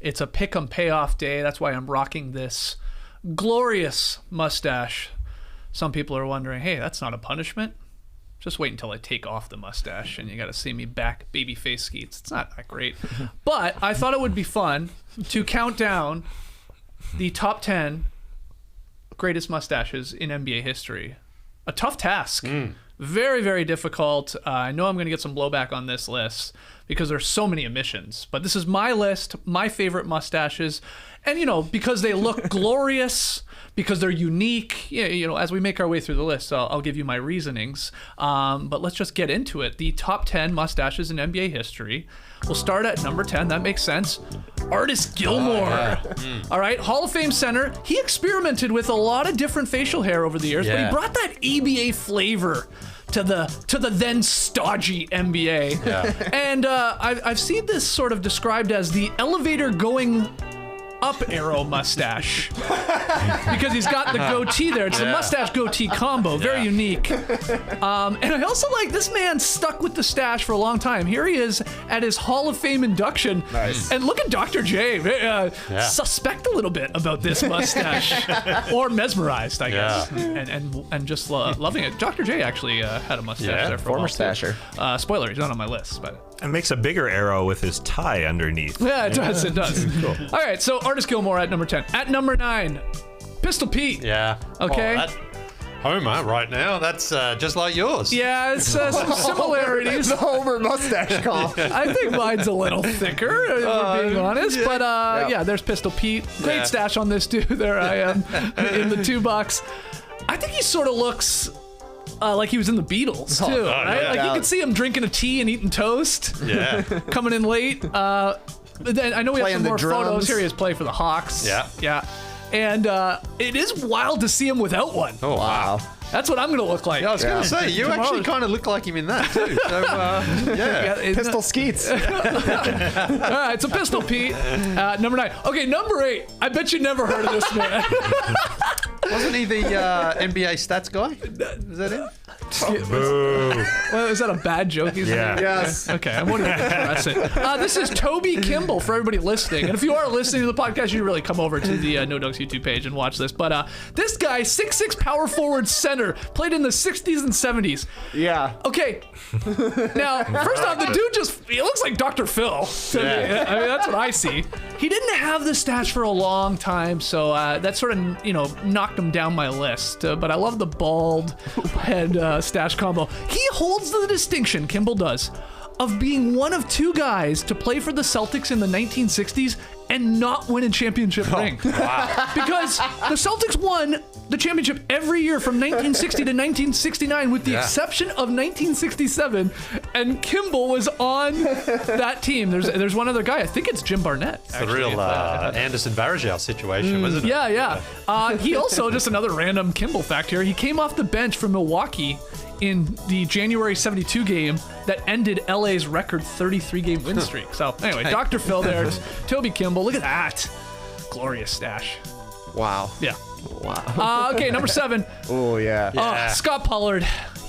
It's a Pick 'em Payoff day. That's why I'm rocking this glorious mustache. Some people are wondering, hey, that's not a punishment. Just wait until I take off the mustache and you got to see me back babyface Skeets. It's not that great. But I thought it would be fun to count down the top 10 greatest mustaches in NBA history. A tough task. Very, very difficult. I know I'm going to get some blowback on this list because there's so many omissions. But this is my list, my favorite mustaches. And, you know, because they look glorious, because they're unique, you know, as we make our way through the list, I'll give you my reasonings. But let's just get into it. The top 10 mustaches in NBA history. We'll start at number 10. That makes sense. Artis Gilmore. All right, Hall of Fame center. He experimented with a lot of different facial hair over the years, but he brought that ABA flavor to the then stodgy NBA. And I've seen this sort of described as the elevator going up arrow mustache because he's got the goatee there. It's the mustache goatee combo, very unique. And I also like this man stuck with the stash for a long time. Here he is at his Hall of Fame induction. Nice. And look at Dr. J. Suspect a little bit about this mustache, or mesmerized, I guess, and just loving it. Dr. J actually had a mustache there for former a while, stasher. Spoiler, he's not on my list, but. It makes a bigger arrow with his tie underneath. Yeah, it does. It does. Cool. All right, so Artis Gilmore at number 10. At number 9, Pistol Pete. Yeah. Okay. Oh, Homer right now. That's just like yours. Yeah, it's some similarities. The Homer mustache call. I think mine's a little thicker, if we're being honest. Yeah. But yeah, there's Pistol Pete. Great stash on this dude. There I am in the 2 box. I think he sort of looks like he was in the Beatles too, right? Like you could see him drinking a tea and eating toast. Yeah. Coming in late. Then I know we have some more photos. Here he is playing for the Hawks. Yeah. And it is wild to see him without one. Oh wow. That's what I'm going to look like. Yeah, I was going to say, you actually kind of look like him in that too. So, Pistol Skeets. All right, so Pistol Pete, number 9. Okay, number 8. I bet you never heard of this man. Wasn't he the NBA stats guy? Is that him? Well, is that a bad joke? Yes. Okay, I wanted to address it. This is Toby Kimball for everybody listening. And if you are listening to the podcast, you should really come over to the No Dunks YouTube page and watch this. But this guy, 6'6" power forward center, played in the 60s and 70s. Yeah. Okay. Now, first off, the dude he looks like Dr. Phil. To me. I mean, that's what I see. He didn't have the stash for a long time, so that sort of, knocked him down my list. But I love the bald head stash combo. He holds the distinction, Kimball does, of being one of 2 guys to play for the Celtics in the 1960s and not win a championship ring. Wow. Because the Celtics won the championship every year from 1960 to 1969 with the exception of 1967, and Kimball was on that team. There's one other guy, I think it's Jim Barnett. It's a real Anderson Varejao situation, wasn't it? Yeah. He also, just another random Kimball fact here, he came off the bench from Milwaukee in the January 72 game that ended LA's record 33-game win streak. So anyway, Dr. Phil there, Toby Kimball. Look at that. Glorious stash. Wow. Yeah. Wow. Okay, number 7. Oh, yeah. Scott Pollard.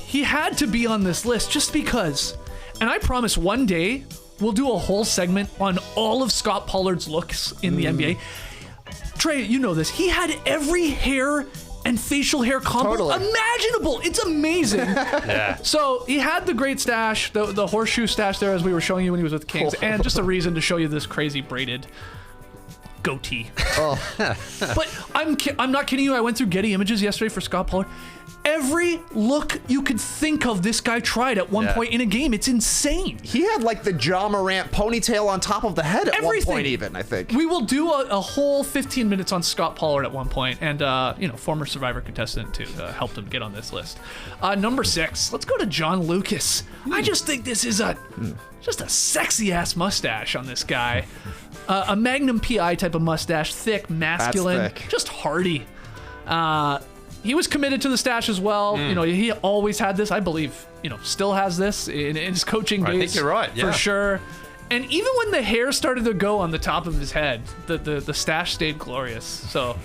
He had to be on this list just because. And I promise one day we'll do a whole segment on all of Scott Pollard's looks in the NBA. Trey, you know this. He had every hair and facial hair combo imaginable. It's amazing. So he had the great stash, the horseshoe stash there, as we were showing you when he was with the Kings, and just a reason to show you this crazy braided goatee. But I'm not kidding you. I went through Getty Images yesterday for Scott Pollard. Every look you could think of, this guy tried at one point in a game. It's insane. He had like the Ja Morant ponytail on top of the head at one point even, I think. We will do a whole 15 minutes on Scott Pollard at one point, and former Survivor contestant to help him get on this list. Number 6, let's go to John Lucas. I just think this is just a sexy ass mustache on this guy. A Magnum PI type of mustache, thick, masculine, just hardy. He was committed to the stash as well. He always had this. I believe, still has this in his coaching days. I think you're right, for sure. And even when the hair started to go on the top of his head, the stash stayed glorious. So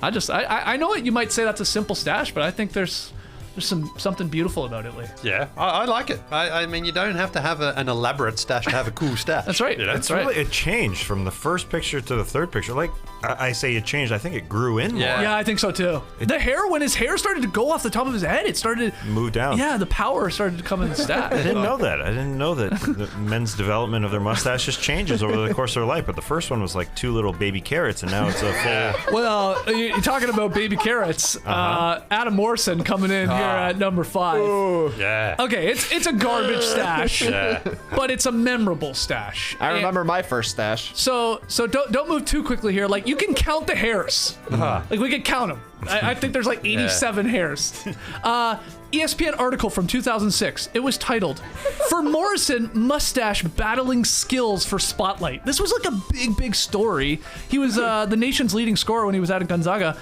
I know you might say that's a simple stash, but I think there's There's something beautiful about it, Lee. Yeah, I like it. I mean, you don't have to have an elaborate stash to have a cool stash. That's right. You know? That's right. It changed from the first picture to the third picture. Like I say, it changed. I think it grew in more. Yeah, I think so too. The hair, when his hair started to go off the top of his head, it started to move down. Yeah, the power started to come in the stash. I didn't know that. I didn't know that the men's development of their mustaches changes over the course of their life. But the first one was like 2 little baby carrots, and now it's a full. Well, you're talking about baby carrots. Adam Morrison coming in here at number 5. Ooh. Yeah. Okay, it's a garbage stash, but it's a memorable stash. I remember my first stash. So don't move too quickly here. Like, you can count the hairs. Like, we can count them. I think there's like 87 hairs. ESPN article from 2006. It was titled, "For Morrison, Mustache Battling Skills for Spotlight." This was like a big story. He was the nation's leading scorer when he was at Gonzaga,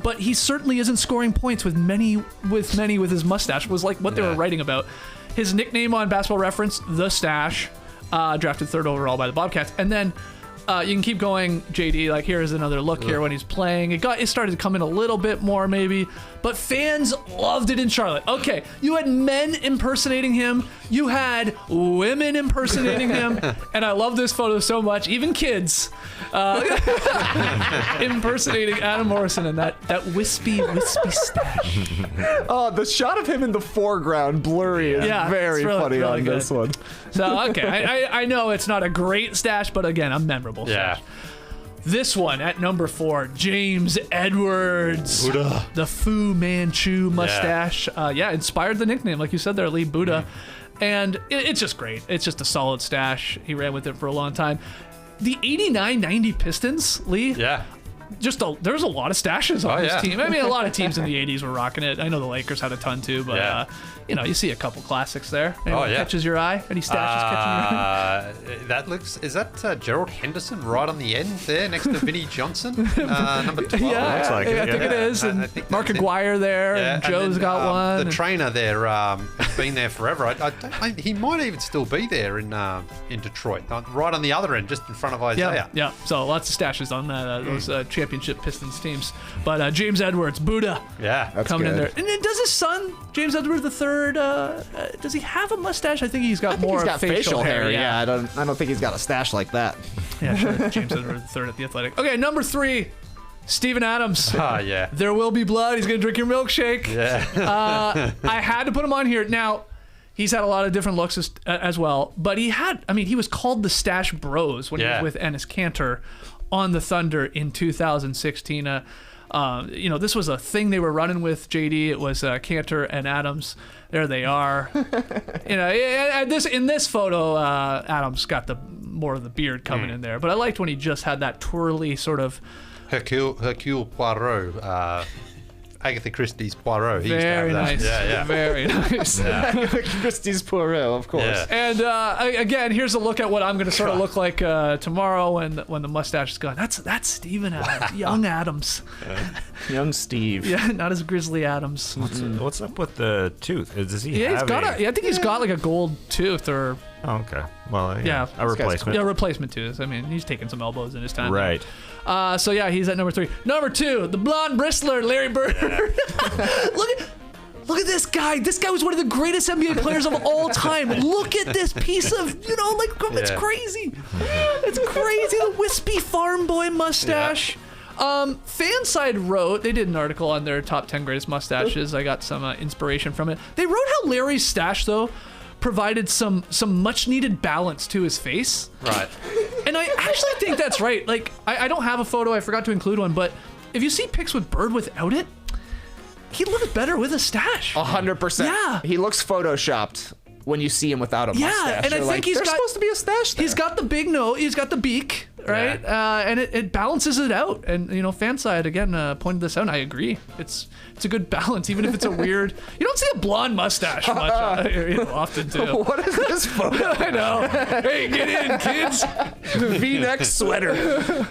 but he certainly isn't scoring points with his mustache, was like what they were writing about. His nickname on Basketball Reference, The Stash, drafted 3rd overall by the Bobcats. And then you can keep going, JD. Like, here's another look here when he's playing. It started to come in a little bit more, maybe, but fans loved it in Charlotte. Okay, you had men impersonating him, you had women impersonating him, and I love this photo so much. Even kids impersonating Adam Morrison and that wispy stash. Oh, the shot of him in the foreground, blurry, is very it's really, funny really on good. this one. So, okay, I know it's not a great stash, but again, a memorable stash. This one at number 4, James Edwards. Buddha. The Fu Manchu mustache. Inspired the nickname, like you said there, Lee, Buddha. And it's just great. It's just a solid stash. He ran with it for a long time. The 89-90 Pistons, Lee. Yeah. There's a lot of stashes on this team. I mean, a lot of teams in the 80s were rocking it. I know the Lakers had a ton too, but you see a couple classics there. Anyone catches your eye? Any stashes catching your eye? Is that Gerald Henderson right on the end there next to Vinnie Johnson? Number 12. Yeah, looks like I think it is. And Mark Aguirre there, and Joe's got one. The trainer there has been there forever. He might even still be there in Detroit, right on the other end, just in front of Isaiah. Yeah. So lots of stashes on those championship Pistons teams. But James Edwards, Buddha, That's coming in good. there. And then does his son, James Edwards III, does he have a mustache? I think he's got He's got facial hair. Yeah. I don't think he's got a stash like that. Yeah, sure. James Edwards III at the Athletic. Okay, number 3, Steven Adams. There will be blood. He's gonna drink your milkshake. Yeah. I had to put him on here. Now, he's had a lot of different looks as well, but he was called the Stash Bros when he was with Enes Kanter on the Thunder in 2016. This was a thing they were running with, JD. It was Kanter and Adams. There they are. In this photo, Adams got more of the beard coming in there, but I liked when he just had that twirly sort of Hercule Poirot. Agatha Christie's Poirot. He very used to have that. nice. Very nice. Christie's Poirot, of course. Yeah. And again, here's a look at what I'm going to sort of look like tomorrow when the mustache is gone. That's Steven Adams, young Adams. Young Steve. Yeah, not as Grizzly Adams. What's up with the tooth? Does he have I think he's got like a gold tooth or. Oh, okay. Well, a This guy's replacement. Yeah, replacement tooth. I mean, he's taken some elbows in his time. Right. He's at number 3. Number 2, the blonde bristler, Larry Bird. Look at this guy. This guy was one of the greatest NBA players of all time. Look at this piece of, it's crazy. It's crazy. The wispy farm boy mustache. Fanside wrote, they did an article on their top 10 greatest mustaches. I got some inspiration from it. They wrote how Larry's stash, though, provided some much needed balance to his face. Right. And I actually think that's right. Like, I don't have a photo, I forgot to include one, but if you see pics with Bird without it, he looks better with a stash. 100%. Yeah. He looks photoshopped when you see him without a mustache. And I think there's supposed to be a stash there. He's got the big nose, he's got the beak, right? And it balances it out. And, Fanside, again, pointed this out, and I agree. It's a good balance, even if it's a weird... You don't see a blonde mustache much often, too. What is this photo? I know. Hey, get in, kids. V-neck sweater.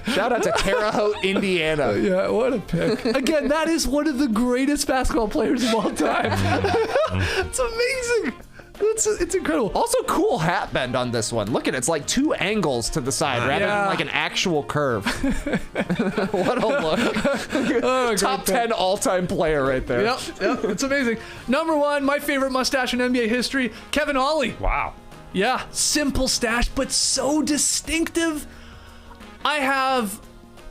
Shout out to Terre Haute, Indiana. Yeah, what a pick. Again, that is one of the greatest basketball players of all time. It's amazing. It's incredible. Also, cool hat bend on this one. Look at it. It's like 2 angles to the side rather than like an actual curve. What a look. Top 10 all-time player right there. Yep, it's amazing. Number 1, my favorite mustache in NBA history, Kevin Ollie. Wow. Yeah, simple stash, but so distinctive. I have,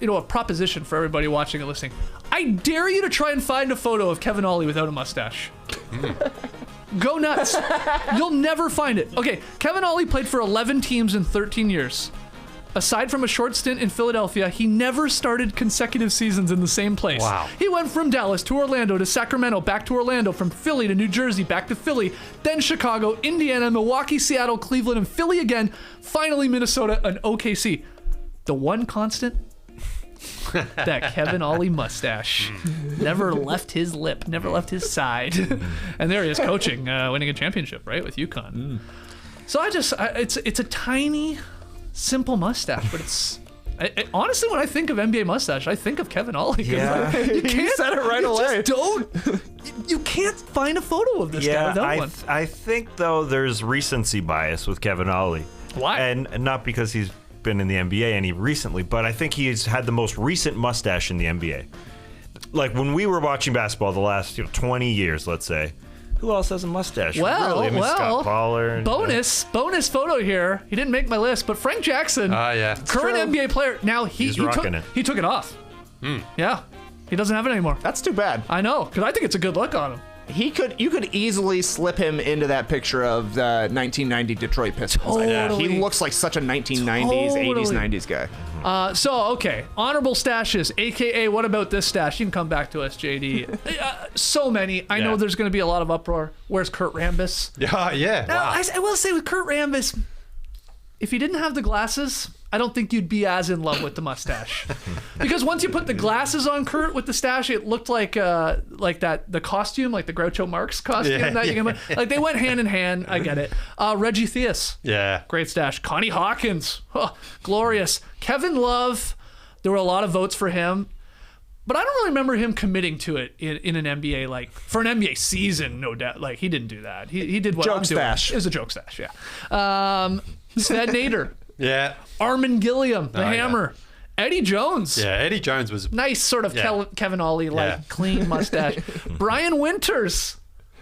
a proposition for everybody watching and listening. I dare you to try and find a photo of Kevin Ollie without a mustache. Go nuts. You'll never find it. Okay, Kevin Ollie played for 11 teams in 13 years. Aside from a short stint in Philadelphia, he never started consecutive seasons in the same place. Wow. He went from Dallas to Orlando to Sacramento, back to Orlando, from Philly to New Jersey, back to Philly, then Chicago, Indiana, Milwaukee, Seattle, Cleveland, and Philly again, finally Minnesota and OKC. The one constant? That Kevin Ollie mustache. Never left his lip, never left his side. And there he is coaching, winning a championship, right, with UConn. So it's a tiny, simple mustache, but it's... honestly, when I think of NBA mustache, I think of Kevin Ollie. Yeah. You said it right away. You can't find a photo of this guy without one. I think, though, there's recency bias with Kevin Ollie. Why? And not because he's been in the NBA any recently, but I think he's had the most recent mustache in the NBA. Like when we were watching basketball the last 20 years, let's say, who else has a mustache? Well, really? Scott Pollard. Bonus photo here. He didn't make my list, but Frank Jackson, yeah. current NBA player. Now he took it off. Yeah, he doesn't have it anymore. That's too bad. I know, because I think it's a good look on him. You could easily slip him into that picture of the 1990 Detroit Pistons. Totally. He looks like such a 1990s, 80s, 90s guy. Okay, honorable stashes, aka what about this stash? You can come back to us, JD. So many. I know there's going to be a lot of uproar. Where's Kurt Rambis? Yeah. Now, Wow. I will say with Kurt Rambis, if he didn't have the glasses, I don't think you'd be as in love with the mustache. Because once you put the glasses on Kurt with the stash, it looked like the costume, like the Groucho Marx costume that you can like they went hand in hand. I get it. Reggie Theus. Yeah. Great stash. Connie Hawkins. Oh, glorious. Kevin Love. There were a lot of votes for him. But I don't really remember him committing to it in an NBA, like, for an NBA season, no doubt. Like, he didn't do that. He did what Joke I'm doing. stash. It was a joke stash, yeah. Sved Nader. Yeah. Armin Gilliam, the Hammer. Eddie Jones. Yeah, Eddie Jones was... Nice sort of Kevin Ollie, like, clean mustache. Brian Winters.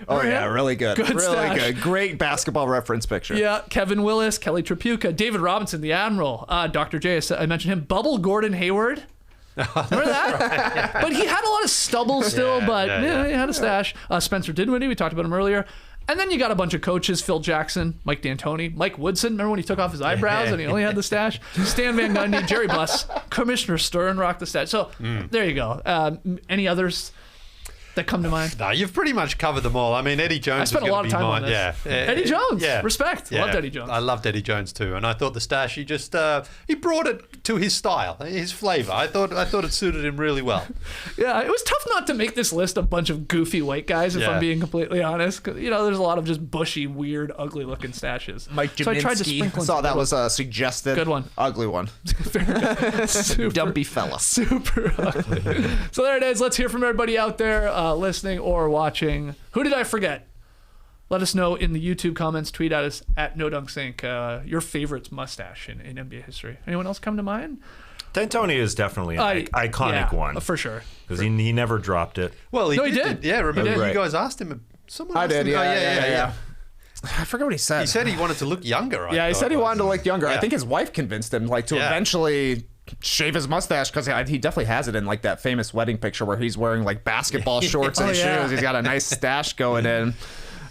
Oh, yeah, really good. Good really stash. good. Great basketball reference picture. Yeah, Kevin Willis, Kelly Tripucka, David Robinson, the Admiral, Dr. J, I mentioned him, Bubble Gordon Hayward. Remember that? Right, yeah. But he had a lot of stubble still, he had a stash. Spencer Dinwiddie, we talked about him earlier. And then you got a bunch of coaches, Phil Jackson, Mike D'Antoni, Mike Woodson. Remember when he took off his eyebrows and he only had the stash? Stan Van Gundy, Jerry Buss, Commissioner Stern rocked the stash. So there you go. Any others that come to mind? No, you've pretty much covered them all. I mean, Eddie Jones. I spent a lot of time on this. Yeah. Eddie Jones. Yeah. Respect. Yeah. Loved Eddie Jones. I loved Eddie Jones too, and I thought the stash he just he brought it to his style, his flavor. I thought it suited him really well. Yeah, it was tough not to make this list a bunch of goofy white guys, if I'm being completely honest. 'Cause, there's a lot of just bushy, weird, ugly-looking stashes. Mike Jaminski. So I tried to sprinkle. Saw that was a suggested. Good one. Ugly one. Super, Dumpy fella. super ugly. So there it is. Let's hear from everybody out there listening or watching. Who did I forget? Let us know in the YouTube comments. Tweet at us at NoDunksInc. Your favorite mustache in NBA history. Anyone else come to mind? D'Antoni is definitely an iconic one. For sure. Because he never dropped it. Well, he did. Yeah, remember He you did. guys asked him. Someone I asked did, him. yeah. I forgot what he said. He said he wanted to look younger. He said he wanted to look younger. I think his wife convinced him to eventually shave his mustache, because he definitely has it in like that famous wedding picture where he's wearing like basketball shorts and shoes. He's got a nice stash going in.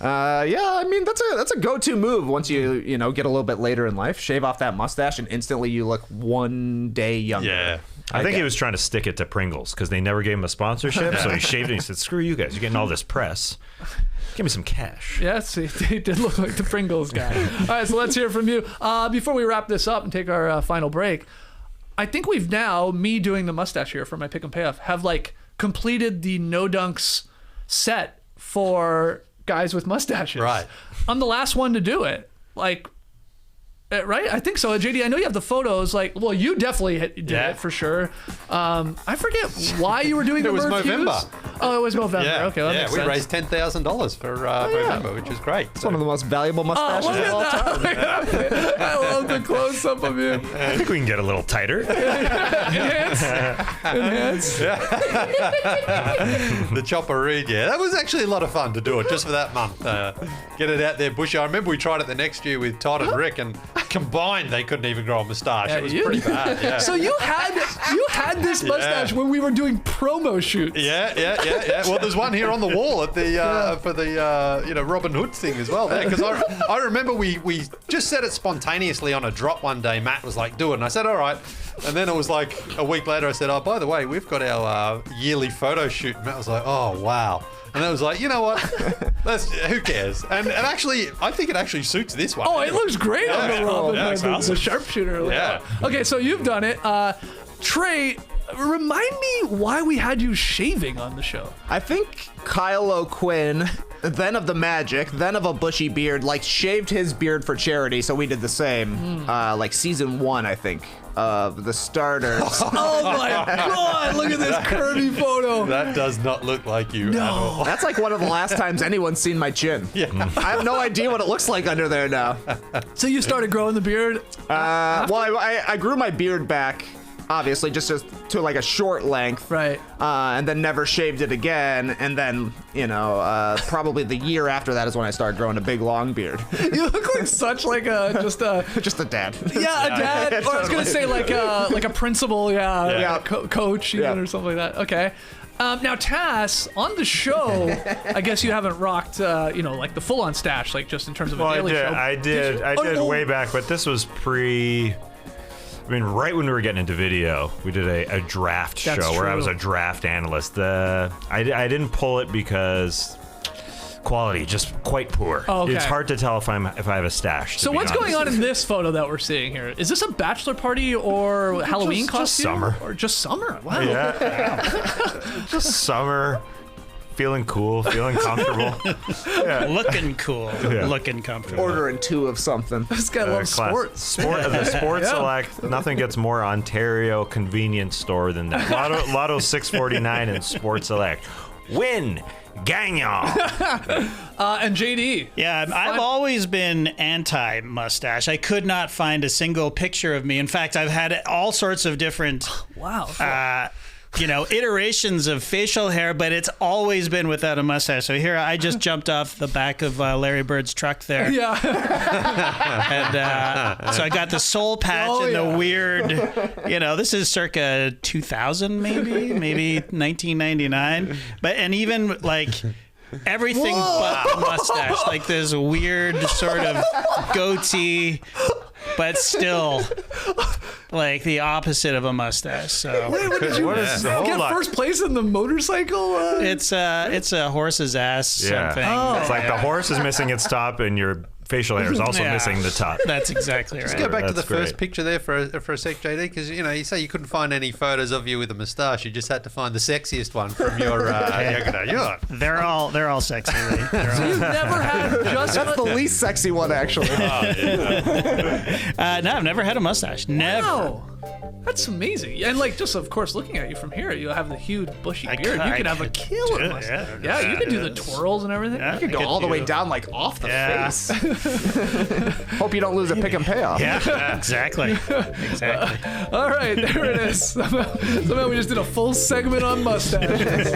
I mean that's a go-to move once you get a little bit later in life. Shave off that mustache and instantly you look one day younger. Yeah. I think he was trying to stick it to Pringles because they never gave him a sponsorship. So he shaved it and he said, "Screw you guys, you're getting all this press. Give me some cash." Yes, he did look like the Pringles guy. All right, so let's hear from you. Before we wrap this up and take our final break, I think we've now, me doing the mustache here for my Pick 'em Payoff, have like completed the No Dunks set for guys with mustaches. Right. I'm the last one to do it. Like, right? I think so. JD, I know you have the photos. Like, well, you definitely did it for sure. I forget why you were doing It was Merv Movember. Hughes. Oh, it was November. Yeah, Okay, that yeah. makes We sense. raised $10,000 for November, which is great. It's one of the most valuable mustaches look of at all time. that. I love the close up of you. I think we can get a little tighter. Enhance. The chopper read, yeah. That was actually a lot of fun to do it just for that month. Get it out there bushy. I remember we tried it the next year with Todd and Rick, and combined they couldn't even grow a moustache. It was pretty bad. Yeah. So you had this mustache when we were doing promo shoots. Yeah. Well, there's one here on the wall at the for the Robin Hood thing as well. Because I remember we just said it spontaneously on a drop one day. Matt was like, "Do it," and I said, "All right." And then it was like a week later, I said, "Oh, by the way, we've got our yearly photo shoot." And Matt was like, "Oh, wow." And I was like, you know what? Who cares? And actually, I think it actually suits this one. Oh, it looks great on the Robin. Yeah, it's the awesome. sharpshooter. Yeah. Okay, so you've done it. Trey, remind me why we had you shaving on the show. I think Kyle O'Quinn, then of the Magic, then of a bushy beard, like shaved his beard for charity, so we did the same. Like season 1, I think, of the starters. Oh my God! Look at this curvy photo. That does not look like you at all. That's like one of the last times anyone's seen my chin. Yeah. I have no idea what it looks like under there now. So you started growing the beard. Well, I grew my beard back, obviously, just to like a short length. Right. And then never shaved it again. And then, probably the year after that is when I started growing a big long beard. You look like such like just Just a dad. Yeah, a dad. Or I was gonna say like a principal. Yeah. Coach even, or something like that. Okay. Now, Tass, on the show, I guess you haven't rocked, like the full-on stash, like just in terms of a daily show. I did way back, but this was right when we were getting into video, we did a draft show where I was a draft analyst. I didn't pull it because quality just quite poor. Oh, okay. It's hard to tell if I have a stash. So what's going on in this photo that we're seeing here? Is this a bachelor party or Halloween costume? Just summer. Or just summer? Wow. Yeah. Just summer. Feeling cool, feeling comfortable. Yeah. Looking cool, looking comfortable. Ordering 2 of something. This guy loves sports. The Sports Select, nothing gets more Ontario convenience store than that. Lotto 649 and Sports Select. Win! Gagnon! And JD. Yeah, I've always been anti-mustache. I could not find a single picture of me. In fact, I've had all sorts of different iterations of facial hair, but it's always been without a mustache. So here I just jumped off the back of Larry Bird's truck there. Yeah. And so I got the soul patch and the weird, this is circa 2000 maybe 1999. And even like everything but the mustache, like this weird sort of goatee, but still like the opposite of a mustache. So Wait, what did you get first place in the motorcycle? it's a horse's ass something. It's like the horse is missing its top and your facial hair is also missing the top. That's exactly right. Let's go back to the That's great. first picture there for a sec, JD, because you say you couldn't find any photos of you with a moustache. You just had to find the sexiest one from your They're all sexy. They're So all, you've never had just That's the least sexy one, actually. no, I've never had a mustache. Never. Wow. That's amazing. And like just of course looking at you from here, you have the huge bushy beard. You could have a killer mustache. Yeah, you could do the twirls and everything. Yeah, You could go all the way down, like off the face. Hope you don't lose a pick and payoff. Yeah, exactly. All right, there it is. Somehow we just did a full segment on mustaches.